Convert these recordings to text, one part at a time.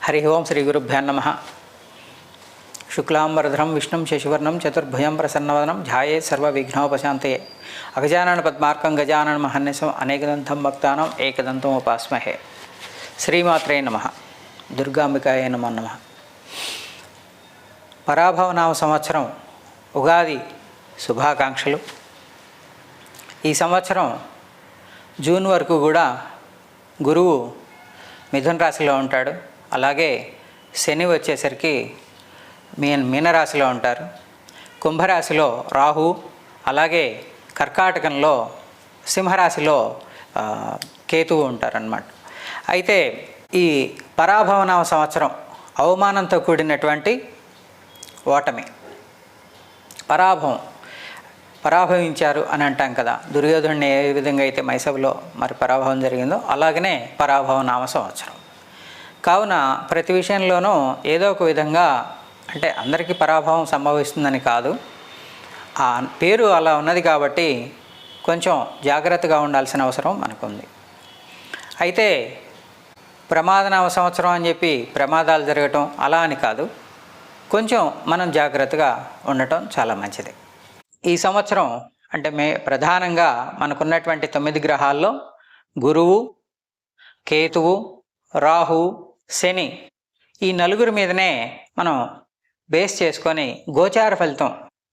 హరి ఓం శ్రీ గురుభ్యో నమః. శుక్లాంబరధరం విష్ణుం శశివర్ణం చతుర్భుజం ప్రసన్నవదనం ధ్యాయే సర్వవిఘ్నోపశాంతయే. అగజానన పద్మార్కం గజానన మహన్నిసం అనేకదంతం భక్తానం ఏకదంతం ఉపాస్మహే. శ్రీమాత్రే నమః. దుర్గాంబికాయ నమో నమః. పరాభవనామ సంవత్సరం ఉగాది శుభాకాంక్షలు. ఈ సంవత్సరం జూన్ వరకు కూడా గురువు మిథున రాశిలో ఉంటాడు. అలాగే శని వచ్చేసరికి మీనరాశిలో ఉంటారు. కుంభరాశిలో రాహు, అలాగే కర్కాటకంలో సింహరాశిలో కేతువు ఉంటారన్నమాట. అయితే ఈ పరాభవనామ సంవత్సరం అవమానంతో కూడినటువంటి ఓటమి, పరాభవించారు అని అంటాం కదా. దుర్యోధనుడిని ఏ విధంగా అయితే మైసభలో మరి పరాభవం జరిగిందో అలాగనే పరాభవనామ సంవత్సరం. కావున ప్రతి విషయంలోనూ ఏదో ఒక విధంగా, అంటే అందరికీ పరాభవం సంభవిస్తుందని కాదు, ఆ పేరు అలా ఉన్నది కాబట్టి కొంచెం జాగ్రత్తగా ఉండాల్సిన అవసరం మనకుంది. అయితే ప్రమాదనామ సంవత్సరం అని చెప్పి ప్రమాదాలు జరగటం అలా అని కాదు, కొంచెం మనం జాగ్రత్తగా ఉండటం చాలా మంచిది. ఈ సంవత్సరం అంటే ప్రధానంగా మనకున్నటువంటి 9 గ్రహాల్లో గురువు, కేతువు, రాహు, శని ఈ నలుగురి మీదనే మనం బేస్ చేసుకొని గోచార ఫలితం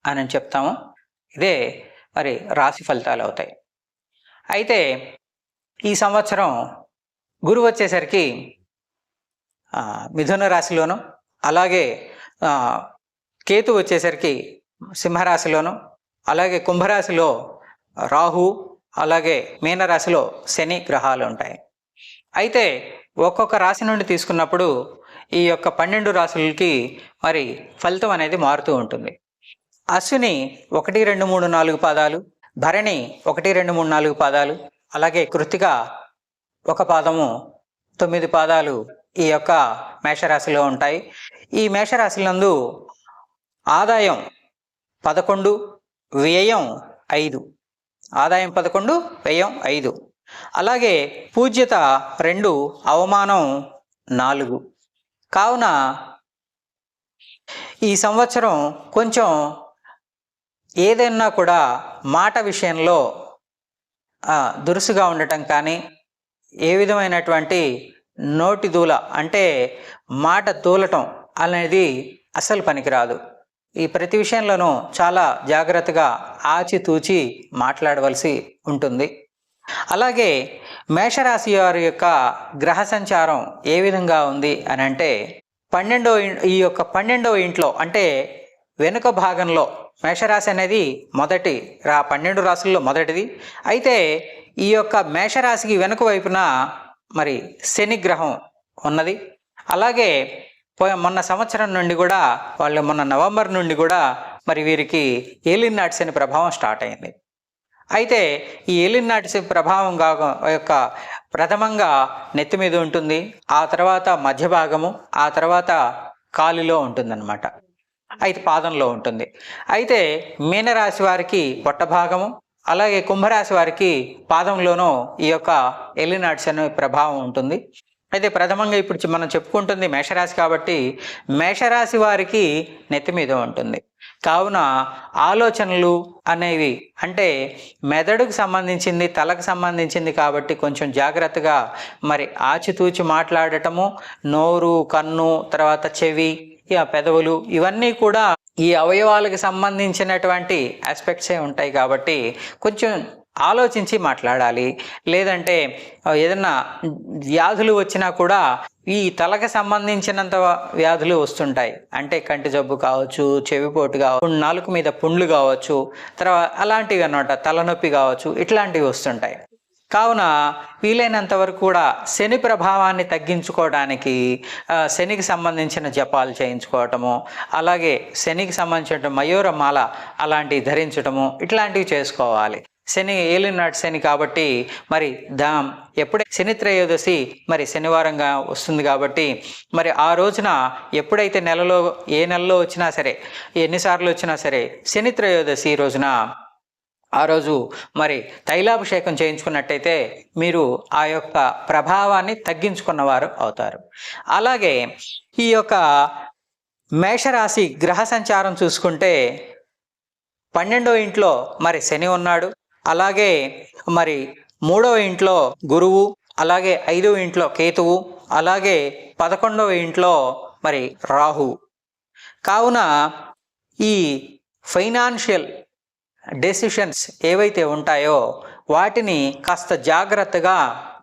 అని చెప్తాము. ఇదే మరి రాశి ఫలితాలు అవుతాయి. అయితే ఈ సంవత్సరం గురువు వచ్చేసరికి మిథున రాశిలోను, అలాగే కేతు వచ్చేసరికి సింహరాశిలోను, అలాగే కుంభరాశిలో రాహు, అలాగే మీనరాశిలో శని గ్రహాలు ఉంటాయి. అయితే ఒక్కొక్క రాశి నుండి తీసుకున్నప్పుడు ఈ యొక్క 12 రాశులకి మరి ఫలితం అనేది మారుతూ ఉంటుంది. అశ్విని 1, 2, 3, 4 పాదాలు, భరణి 1, 2, 3, 4 పాదాలు, అలాగే కృత్తిక 1 పాదము, 9 పాదాలు ఈ యొక్క మేషరాశిలో ఉంటాయి. ఈ మేషరాశిలందు ఆదాయం 11, వ్యయం 5. ఆదాయం 11, వ్యయం 5. అలాగే పూజ్యత 2, అవమానం 4. కావున ఈ సంవత్సరం కొంచెం ఏదైనా కూడా మాట విషయంలో దురుసుగా ఉండటం కానీ, ఏ విధమైనటువంటి నోటి దూల అంటే మాట తూలటం అనేది అస్సలు పనికిరాదు. ఈ ప్రతి విషయంలోనూ చాలా జాగ్రత్తగా ఆచితూచి మాట్లాడవలసి ఉంటుంది. అలాగే మేషరాశి వారి యొక్క గ్రహ సంచారం ఏ విధంగా ఉంది అని అంటే 12వ ఇంట్లో అంటే వెనుక భాగంలో మేషరాశి అనేది 12 రాశుల్లో మొదటిది. అయితే ఈ యొక్క మేషరాశికి వెనుక వైపున మరి శని గ్రహం ఉన్నది. అలాగే మొన్న సంవత్సరం నుండి కూడా మొన్న నవంబర్ నుండి కూడా మరి వీరికి ఏలినాటి శని ప్రభావం స్టార్ట్ అయింది. అయితే ఈ ఏలినాటి శని ప్రభావం యొక్క ప్రథమంగా నెత్తి మీద ఉంటుంది, ఆ తర్వాత మధ్య భాగము, ఆ తర్వాత కాలులో ఉంటుందన్నమాట. అయితే పాదంలో ఉంటుంది. అయితే మీనరాశి వారికి పొట్ట భాగము, అలాగే కుంభరాశి వారికి పాదంలోనూ ఈ యొక్క ఏలినాటి శని ప్రభావం ఉంటుంది. అయితే ప్రథమంగా ఇప్పుడు మనం చెప్పుకుంటుంది మేషరాశి కాబట్టి మేషరాశి వారికి నెత్తి మీద ఉంటుంది. కావున ఆలోచనలు అనేవి అంటే మెదడుకు సంబంధించింది, తలకు సంబంధించింది కాబట్టి కొంచెం జాగ్రత్తగా మరి ఆచితూచి మాట్లాడటము, నోరు, కన్ను, తర్వాత చెవి, పెదవులు ఇవన్నీ కూడా ఈ అవయవాలకు సంబంధించినటువంటి ఆస్పెక్ట్సే ఉంటాయి కాబట్టి కొంచెం ఆలోచించి మాట్లాడాలి. లేదంటే ఏదన్నా వ్యాధులు వచ్చినా కూడా ఈ తలకు సంబంధించినంత వ్యాధులు వస్తుంటాయి. అంటే కంటి జబ్బు కావచ్చు, చెవిపోటు కావచ్చు, నాలుక మీద పుండ్లు కావచ్చు, తర్వాత అలాంటివి అన్నమాట, తలనొప్పి కావచ్చు, ఇట్లాంటివి వస్తుంటాయి. కావున వీలైనంత వరకు కూడా శని ప్రభావాన్ని తగ్గించుకోవడానికి శనికి సంబంధించిన జపాలు చేయించుకోవటము, అలాగే శనికి సంబంధించిన మయూరమాల అలాంటివి ధరించటము, ఇట్లాంటివి చేసుకోవాలి. శని ఏలినాటి శని కాబట్టి మరి ఎప్పుడైతే శని త్రయోదశి మరి శనివారంగా వస్తుంది కాబట్టి మరి ఆ రోజున ఎప్పుడైతే ఏ నెలలో వచ్చినా సరే, ఎన్నిసార్లు వచ్చినా సరే శని త్రయోదశి రోజున ఆ రోజు మరి తైలాభిషేకం చేయించుకున్నట్టయితే మీరు ఆ యొక్క ప్రభావాన్ని తగ్గించుకున్నవారు అవుతారు. అలాగే ఈ యొక్క మేషరాశి గ్రహ సంచారం చూసుకుంటే 12వ ఇంట్లో మరి శని ఉన్నాడు. అలాగే మరి 3వ ఇంట్లో గురువు, అలాగే 5వ ఇంట్లో కేతువు, అలాగే 11వ ఇంట్లో మరి రాహు. కావున ఈ ఫైనాన్షియల్ డెసిషన్స్ ఏవైతే ఉంటాయో వాటిని కాస్త జాగ్రత్తగా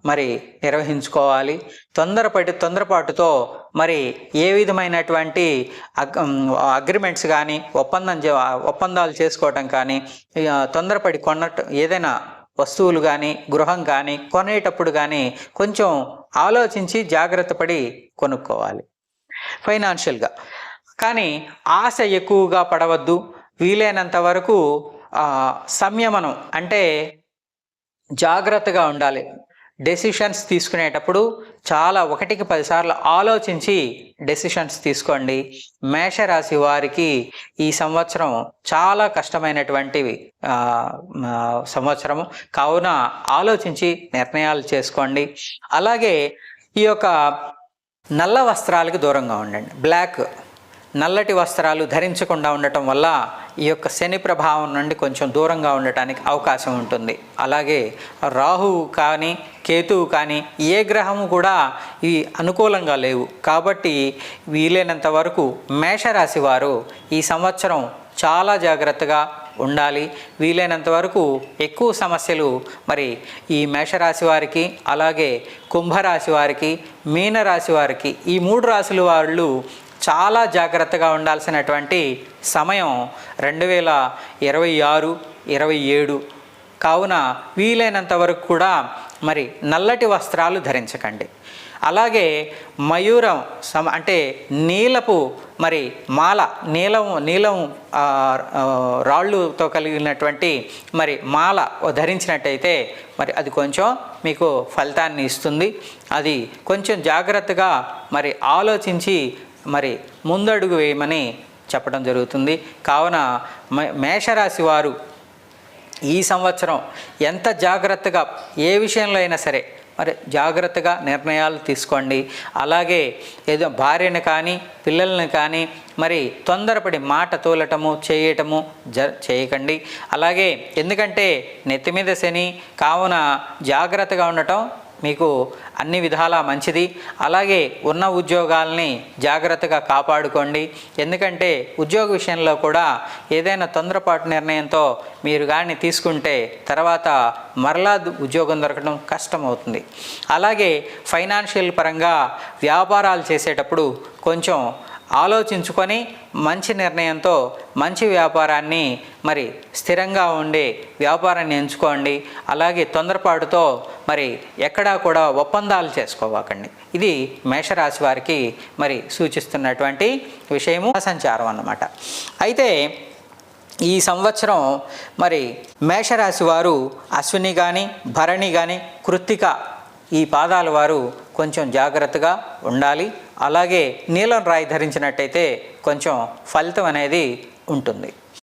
మరి నిర్వహించుకోవాలి. తొందరపాటుతో మరి ఏ విధమైనటువంటి అగ్రిమెంట్స్ కానీ ఒప్పందాలు చేసుకోవటం కానీ, తొందరపడి ఏదైనా వస్తువులు కానీ గృహం కానీ కొనేటప్పుడు కానీ కొంచెం ఆలోచించి జాగ్రత్త పడి కొనుక్కోవాలి ఫైనాన్షియల్గా. కానీ ఆశ ఎక్కువగా పడవద్దు. వీలైనంత వరకు సంయమనం అంటే జాగ్రత్తగా ఉండాలి. డెసిషన్స్ తీసుకునేటప్పుడు చాలా 1కి 10 సార్లు ఆలోచించి డెసిషన్స్ తీసుకోండి. మేషరాశి వారికి ఈ సంవత్సరం చాలా కష్టమైనటువంటివి సంవత్సరము. కావున ఆలోచించి నిర్ణయాలు చేసుకోండి. అలాగే ఈ యొక్క నల్ల వస్త్రాలకు దూరంగా ఉండండి. నల్లటి వస్త్రాలు ధరించకుండా ఉండటం వల్ల ఈ యొక్క శని ప్రభావం నుండి కొంచెం దూరంగా ఉండటానికి అవకాశం ఉంటుంది. అలాగే రాహువు కానీ కేతువు కానీ ఏ గ్రహము కూడా ఇవి అనుకూలంగా లేవు. కాబట్టి వీలైనంత వరకు మేషరాశి వారు ఈ సంవత్సరం చాలా జాగ్రత్తగా ఉండాలి. వీలైనంత వరకు ఎక్కువ సమస్యలు మరి ఈ మేషరాశి వారికి, అలాగే కుంభరాశి వారికి, మీనరాశి వారికి, ఈ 3 రాశుల వాళ్ళు చాలా జాగ్రత్తగా ఉండాల్సినటువంటి సమయం 2026, 27. కావున వీలైనంత వరకు కూడా మరి నల్లటి వస్త్రాలు ధరించకండి. అలాగే మయూరం అంటే నీలపు మరి మాల, నీలం రాళ్ళుతో కలిగినటువంటి మరి మాల ధరించినట్టయితే మరి అది కొంచెం మీకు ఫలితాన్ని ఇస్తుంది. అది కొంచెం జాగ్రత్తగా మరి ఆలోచించి మరి ముందడుగు వేయమని చెప్పడం జరుగుతుంది. కావున మేషరాశి వారు ఈ సంవత్సరం ఎంత జాగ్రత్తగా ఏ విషయంలో అయినా సరే మరి జాగ్రత్తగా నిర్ణయాలు తీసుకోండి. అలాగే ఏదో భార్యను కానీ పిల్లల్ని కానీ మరి తొందరపడి మాట తోలటము చేయకండి. అలాగే ఎందుకంటే నెత్తి మీద శని, కావున జాగ్రత్తగా ఉండటం మీకు అన్ని విధాలా మంచిది. అలాగే ఉన్న ఉద్యోగాల్ని జాగ్రత్తగా కాపాడుకోండి. ఎందుకంటే ఉద్యోగ విషయంలో కూడా ఏదైనా తొందరపాటు నిర్ణయంతో మీరు కానీ తీసుకుంటే తర్వాత మరలా ఉద్యోగం దొరకడం కష్టమవుతుంది. అలాగే ఫైనాన్షియల్ పరంగా వ్యాపారాలు చేసేటప్పుడు కొంచెం ఆలోచించుకొని మంచి నిర్ణయంతో మంచి వ్యాపారాన్ని మరి స్థిరంగా ఉండే వ్యాపారాన్ని ఎంచుకోండి. అలాగే తొందరపాటుతో మరి ఎక్కడా కూడా ఒప్పందాలు చేసుకోవాకండి. ఇది మేషరాశి వారికి మరి సూచిస్తున్నటువంటి విషయము సంచారం అన్నమాట. అయితే ఈ సంవత్సరం మరి మేషరాశి వారు అశ్విని కానీ భరణి కానీ కృత్తిక ఈ పాదాల వారు కొంచెం జాగ్రత్తగా ఉండాలి. అలాగే నీలం రాయి ధరించినట్టయితే కొంచెం ఫలితం అనేది ఉంటుంది.